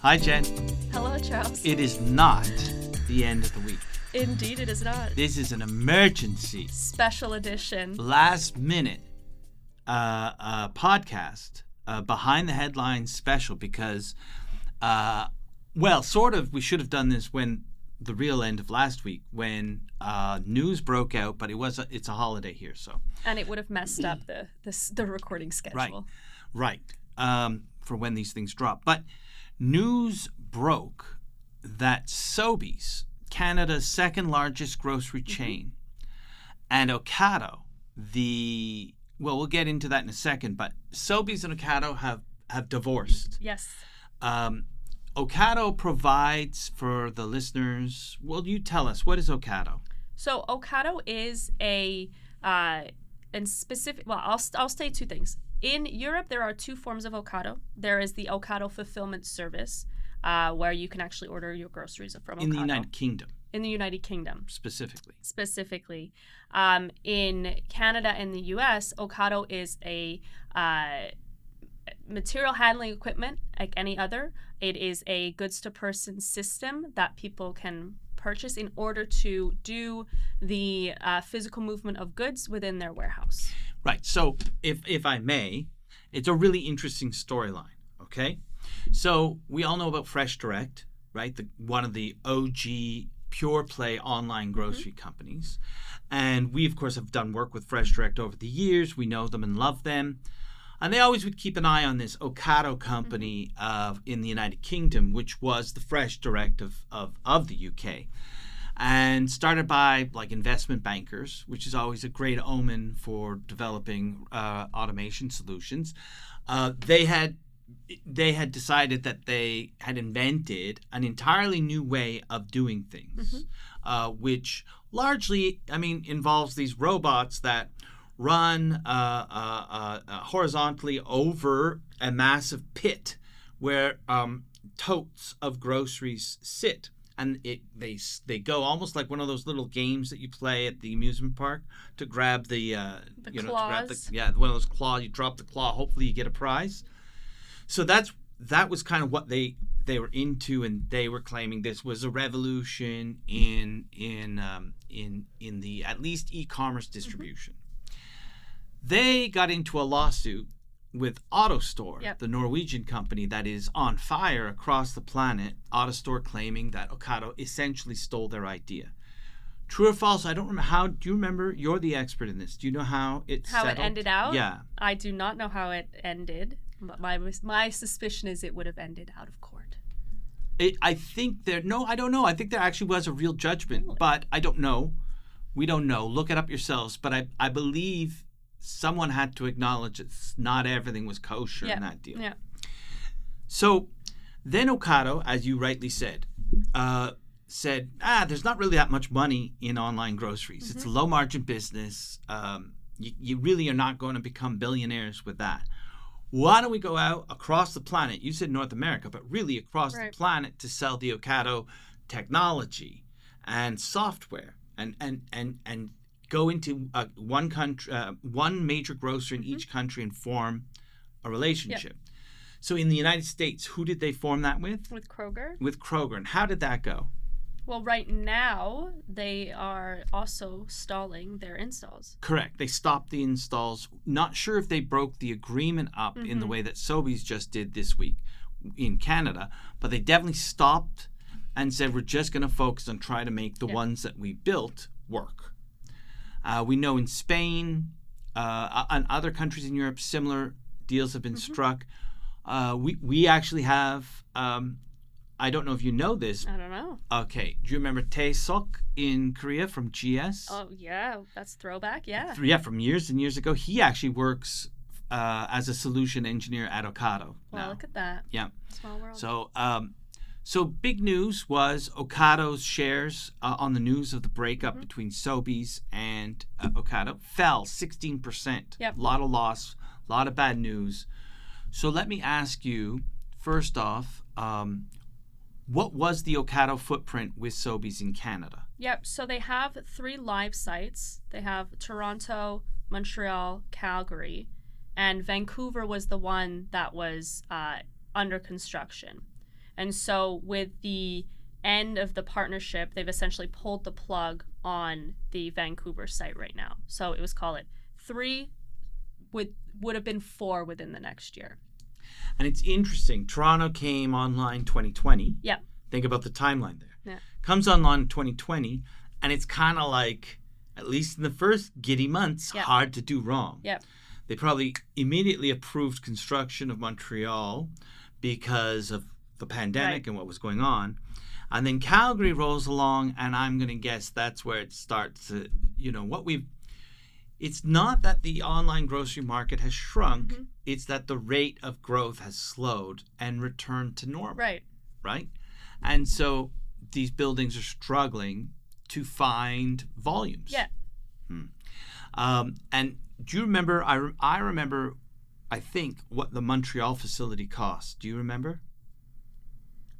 Hi, Jen. Hello, Charles. It is not the end of the week. Indeed, it is not. This is an emergency, Special edition. last minute podcast, behind the headlines special because, we should have done this when the real end of last week when news broke out, but it's a holiday here, so. And it would have messed up the recording schedule. Right. For when these things drop. But news broke that Sobeys, Canada's second largest grocery chain, and Ocado, we'll get into that in a second, but Sobeys and Ocado have divorced. Yes. Ocado provides for the listeners. Well, you tell us, what is Ocado? So Ocado is I'll state two things. In Europe, there are two forms of Ocado. There is the Ocado Fulfillment Service, where you can actually order your groceries from Ocado. In the United Kingdom. In the United Kingdom. Specifically. In Canada and the U.S., Ocado is a material handling equipment like any other. It is a goods-to-person system that people can purchase in order to do the physical movement of goods within their warehouse. Right. So if I may, it's a really interesting storyline, okay? So we all know about Fresh Direct, right? One of the OG pure play online grocery companies. And we, of course, have done work with Fresh Direct over the years. We know them and love them. And they always would keep an eye on this Ocado company in the United Kingdom, which was the Fresh Direct of the UK. And started by investment bankers, which is always a great omen for developing automation solutions. They had decided that they had invented an entirely new way of doing things, which largely, involves these robots that run horizontally over a massive pit where totes of groceries sit. And they go almost like one of those little games that you play at the amusement park to grab the claws. One of those claws. You drop the claw. Hopefully, you get a prize. So that was kind of what they were into, and they were claiming this was a revolution in the at least e-commerce distribution. They got into a lawsuit with AutoStore, the Norwegian company that is on fire across the planet. AutoStore claiming that Ocado essentially stole their idea. True or false? I don't remember. Do you remember? You're the expert in this. Do you know how it ended out? Yeah. I do not know how it ended, but my suspicion is it would have ended out of court. I don't know. I think there actually was a real judgment, but I don't know. We don't know. Look it up yourselves. But I believe someone had to acknowledge that not everything was kosher in that deal. Yeah. So then Ocado, as you rightly said, there's not really that much money in online groceries. It's a low margin business. You really are not going to become billionaires with that. Why don't we go out across the planet? You said North America, but really across the planet to sell the Ocado technology and software and go into one country, one major grocer in each country, and form a relationship. Yep. So in the United States, who did they form that with? With Kroger. With Kroger. And how did that go? Well, right now, they are also stalling their installs. Correct. They stopped the installs. Not sure if they broke the agreement up in the way that Sobeys just did this week in Canada, but they definitely stopped and said, we're just going to focus on trying to make the ones that we built work. We know in Spain and other countries in Europe, similar deals have been struck. We actually have, I don't know if you know this. I don't know. Okay. Do you remember Tae Sok in Korea from GS? Oh, yeah. That's throwback. Yeah. Yeah, from years and years ago. He actually works as a solution engineer at Ocado. Well, look at that. Yeah. Small world. So big news was Ocado's shares on the news of the breakup between Sobeys and Ocado fell 16%. Yep. A lot of loss, a lot of bad news. So let me ask you, first off, what was the Ocado footprint with Sobeys in Canada? Yep. So they have 3 live sites. They have Toronto, Montreal, Calgary, and Vancouver was the one that was under construction. And so with the end of the partnership, they've essentially pulled the plug on the Vancouver site right now. So it was, call it 3, would have been 4 within the next year. And it's interesting. Toronto came online 2020. Yeah. Think about the timeline there. Yeah. Comes online in 2020, and it's kind of like, at least in the first giddy months, Yeah. hard to do wrong. Yeah. They probably immediately approved construction of Montreal because of the pandemic Right. and what was going on. And then Calgary rolls along, and I'm going to guess that's where it starts to, it's not that the online grocery market has shrunk, Mhm. it's that the rate of growth has slowed and returned to normal. Right. And so these buildings are struggling to find volumes. Yeah. And do you remember, I remember, I think, what the Montreal facility cost. Do you remember?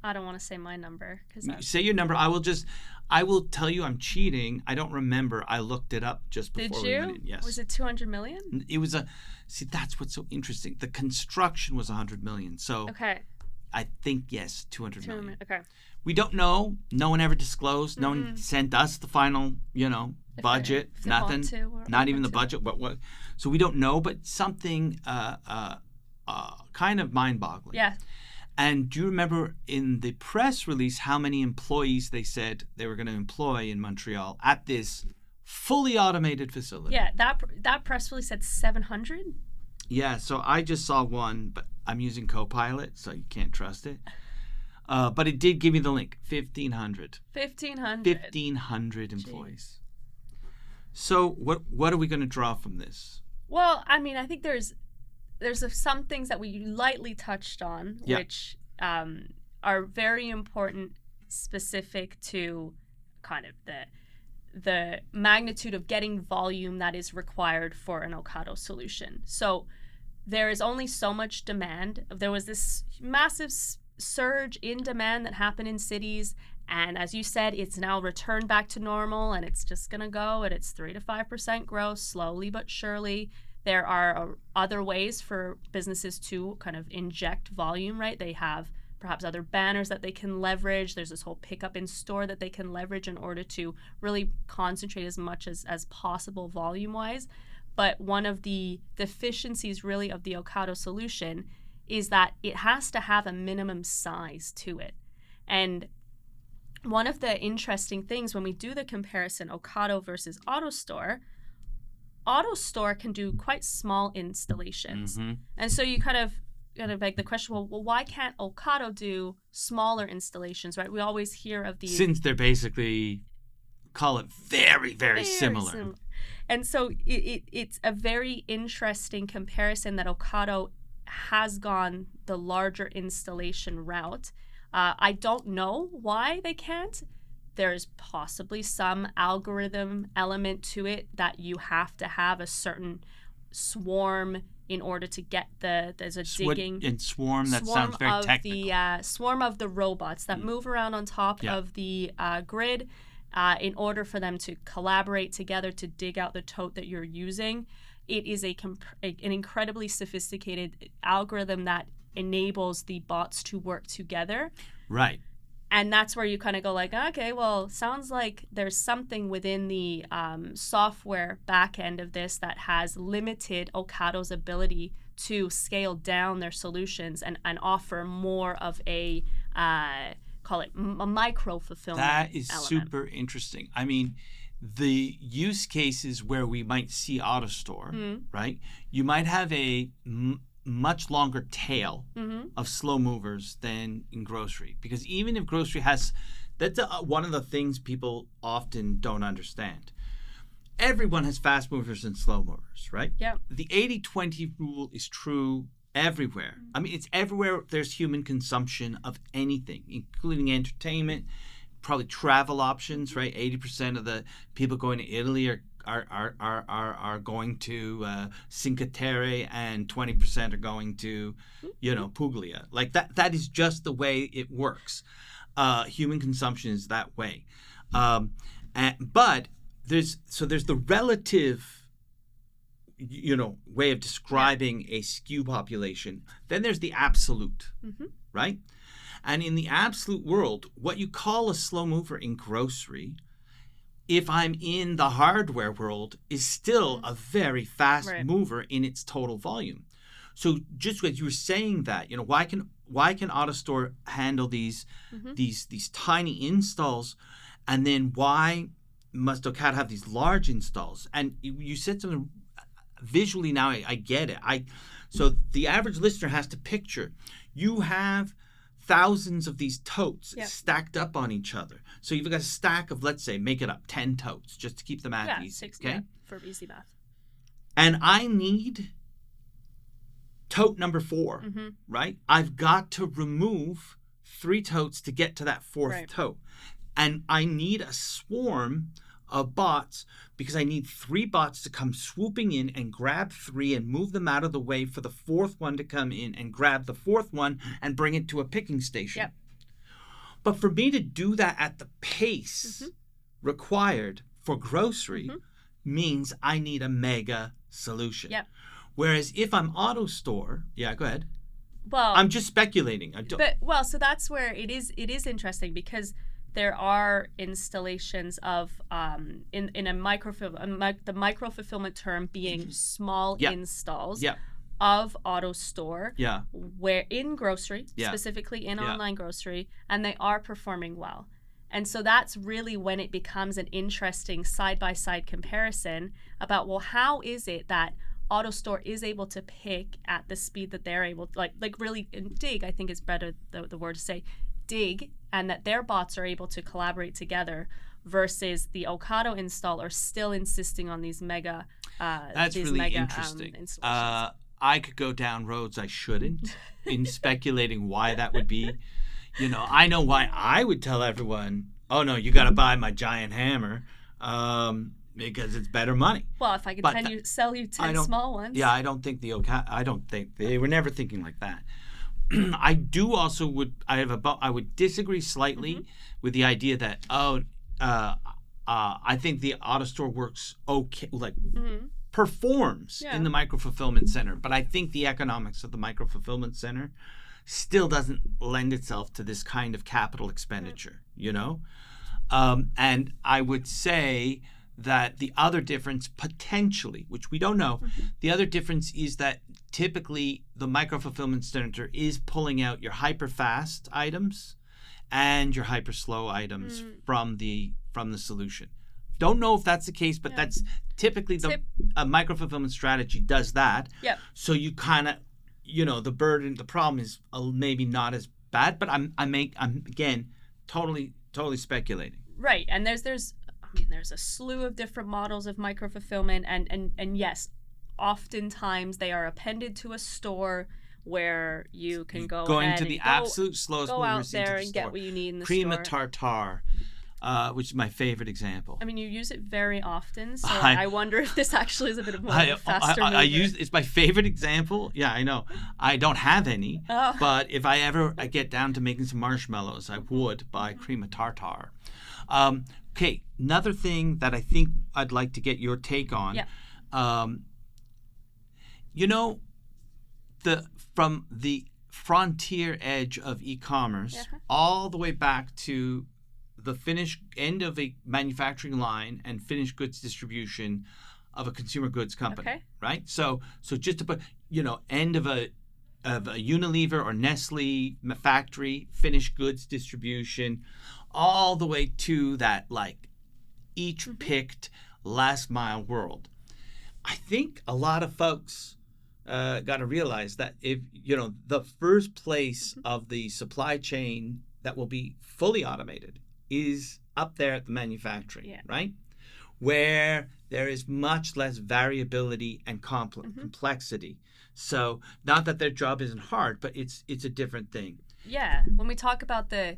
I don't want to say my number because Say your number. I will tell you I'm cheating. I don't remember. I looked it up just before did we you? went in. Yes. Was it 200 million? It was see, that's what's so interesting. The construction was 100 million. So Okay. I think, yes, 200 million. Okay. We don't know. No one ever disclosed. No one sent us the final, budget. If they want Nothing. to, we're Not open even the to budget. What? So we don't know, but something kind of mind-boggling. Yeah. And do you remember in the press release how many employees they said they were going to employ in Montreal at this fully automated facility? Yeah. That press release said 700. Yeah, so I just saw one, but I'm using Copilot, so you can't trust it. But it did give me the link, 1,500. 1,500. 1,500 employees. So what are we going to draw from this? Well, I mean, I think there's some things that we lightly touched on, Yeah. which are very important, specific to kind of the magnitude of getting volume that is required for an Ocado solution. So there is only so much demand. There was this massive surge in demand that happened in cities, and as you said, it's now returned back to normal, and it's just going to go at its 3 to 5% growth, slowly but surely. There are other ways for businesses to kind of inject volume, right? They have perhaps other banners that they can leverage. There's this whole pickup in store that they can leverage in order to really concentrate as much as possible volume-wise. But one of the deficiencies really of the Ocado solution is that it has to have a minimum size to it. And one of the interesting things when we do the comparison Ocado versus AutoStore can do quite small installations. Mm-hmm. And so you kind of beg the question, well, why can't Ocado do smaller installations, right? We always hear of these. Since they're basically, call it very, very similar. And so it's a very interesting comparison that Ocado has gone the larger installation route. I don't know why they can't. There's possibly some algorithm element to it that you have to have a certain swarm in order to get there's a digging and swarm, that sounds very technical. The swarm of the robots that move around on top of the grid in order for them to collaborate together to dig out the tote that you're using. It is an incredibly sophisticated algorithm that enables the bots to work together. Right. And that's where you kind of go like, okay, well, sounds like there's something within the software back end of this that has limited Ocado's ability to scale down their solutions and offer more of a, call it a micro fulfillment That is element. super interesting. I mean, the use cases where we might see AutoStore, right? You might have a much longer tail of slow movers than in grocery, because even if grocery has, that's one of the things people often don't understand. Everyone has fast movers and slow movers, right? Yeah. The 80-20 rule is true everywhere. I mean, it's everywhere there's human consumption of anything, including entertainment, probably travel options, right? 80% of the people going to Italy are going to Cinque Terre, and 20% are going to, Puglia. Like that is just the way it works. Human consumption is that way. But there's the relative, way of describing a SKU population. Then there's the absolute, right? And in the absolute world, what you call a slow mover in grocery, if I'm in the hardware world, is still a very fast Right. mover in its total volume. So just as you were saying that, why can AutoStore handle these tiny installs, and then why must Ocado have these large installs? And you said something visually. Now I get it. So the average listener has to picture you have thousands of these totes stacked up on each other. So you've got a stack of, let's say, make it up, 10 totes, just to keep the math easy. 60, okay? For easy math. And I need tote number 4, right? I've got to remove 3 totes to get to that 4th tote. And I need a swarm of bots because I need 3 bots to come swooping in and grab 3 and move them out of the way for the 4th one to come in and grab the 4th one and bring it to a picking station. Yep. But for me to do that at the pace required for grocery means I need a mega solution. Yep. Whereas if I'm AutoStore, go ahead. Well, I'm just speculating. So that's where it is interesting, because there are installations of in a the micro fulfillment term being small installs of AutoStore, where in grocery, specifically in online grocery, and they are performing well. And so that's really when it becomes an interesting side-by-side comparison about, well, how is it that AutoStore is able to pick at the speed that they're able to, like really dig, I think is better the word to say, dig, and that their bots are able to collaborate together versus the Ocado installer still insisting on these mega that's these really mega, interesting. Installations. I could go down roads I shouldn't in speculating why that would be. I know why I would tell everyone, oh no, you got to buy my giant hammer because it's better money. Well, if I could sell you 10 small ones. Yeah, I don't think they were never thinking like that. I do also I would disagree slightly with the idea that I think the AutoStore works okay, performs in the micro fulfillment center, but I think the economics of the micro fulfillment center still doesn't lend itself to this kind of capital expenditure, and I would say that the other difference potentially, which we don't know, the other difference is that typically the micro fulfillment center is pulling out your hyper fast items and your hyper slow items from the solution. Don't know if that's the case, but that's typically the micro fulfillment strategy does that. Yep. So you kind of, the problem is maybe not as bad, but I'm again totally speculating. Right, and there's a slew of different models of micro fulfillment, and yes, oftentimes they are appended to a store where you can go into the absolute slowest go out movers there into the and store. get what you need in the Crema store. tartare, which is my favorite example. I mean, you use it very often, so I wonder if this actually is a bit of more of a faster mover. It's my favorite example. Yeah, I know. I don't have any, but if I ever get down to making some marshmallows, I would buy crema tartare. Okay, another thing that I think I'd like to get your take on. Yeah. From the frontier edge of e-commerce all the way back to the end of a manufacturing line and finished goods distribution of a consumer goods company, right? So just to put, end of a Unilever or Nestle factory, finished goods distribution, all the way to that each picked last mile world. I think a lot of folks got to realize that if the first place of the supply chain that will be fully automated is up there at the manufacturing, right? Where there is much less variability and complexity. So not that their job isn't hard, but it's a different thing. Yeah, when we talk about and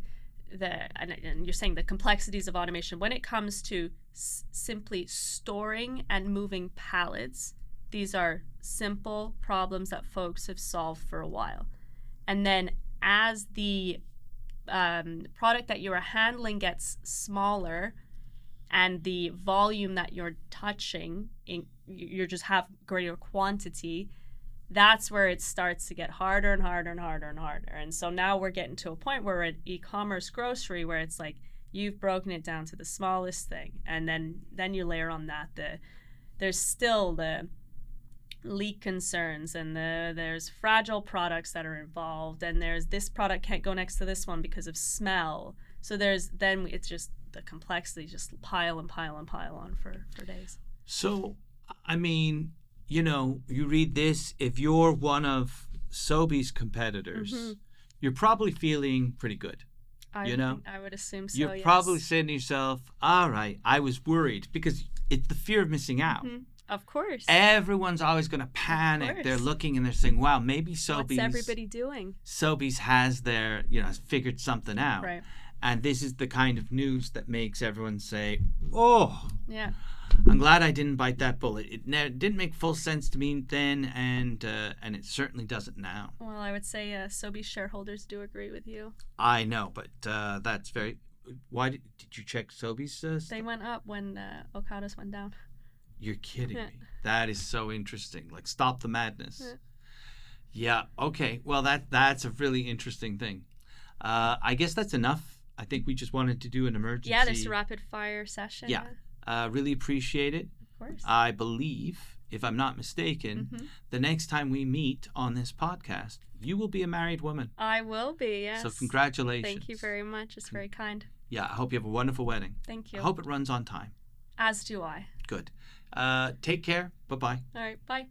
you're saying the complexities of automation, when it comes to simply storing and moving pallets, these are simple problems that folks have solved for a while. And then as the product that you are handling gets smaller and the volume that you're touching, you just have greater quantity, that's where it starts to get harder and harder and harder and harder. And so now we're getting to a point where we're at e-commerce grocery where it's like you've broken it down to the smallest thing, and then you layer on that there's still the leak concerns, and there's fragile products that are involved, and there's this product can't go next to this one because of smell. So it's just the complexity just pile and pile and pile on for days. So, I mean, you know, you read this, if you're one of Sobeys competitors, you're probably feeling pretty good. You know, I would assume so. You're yes. probably saying to yourself, all right, I was worried, because it's the fear of missing out. Of course. Everyone's always going to panic. They're looking and they're saying, wow, maybe Sobeys. What's everybody doing? Sobeys has figured something out. Right. And this is the kind of news that makes everyone say, oh, yeah, I'm glad I didn't bite that bullet. It didn't make full sense to me then, and it certainly doesn't now. Well, I would say Sobeys shareholders do agree with you. I know, but that's very... Why did you check Sobeys? They went up when Okadas went down. You're kidding me. That is so interesting. Like, stop the madness. Yeah, okay. Well, that's a really interesting thing. I guess that's enough. I think we just wanted to do an emergency. Yeah, this rapid fire session. Yeah. Really appreciate it. Of course. I believe, if I'm not mistaken, the next time we meet on this podcast, you will be a married woman. I will be, yes. So congratulations. Thank you very much. It's very kind. Yeah, I hope you have a wonderful wedding. Thank you. I hope it runs on time. As do I. Good. Take care. Bye-bye. All right, bye.